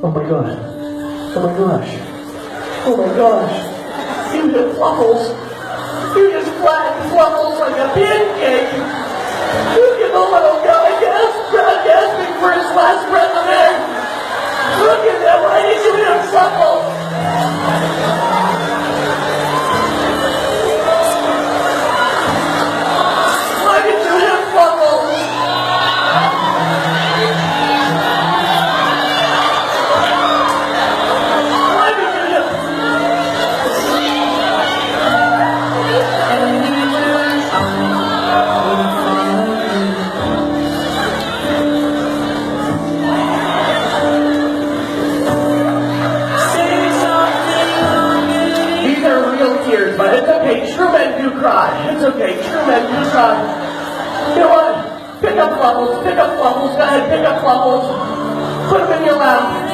Oh my gosh. Oh my gosh. Oh my gosh. You hit Fluffles. You just flattened Fluffles like a pancake. Look at the little guy gasping for his last breath of air. Look at that. Why did you hit Fluffles? Why did you hit Fluffles? But it's okay, true men do cry. It's okay, true men do cry. You know what? Pick up Fluffles, go ahead, pick up Fluffles. Put him in your lap.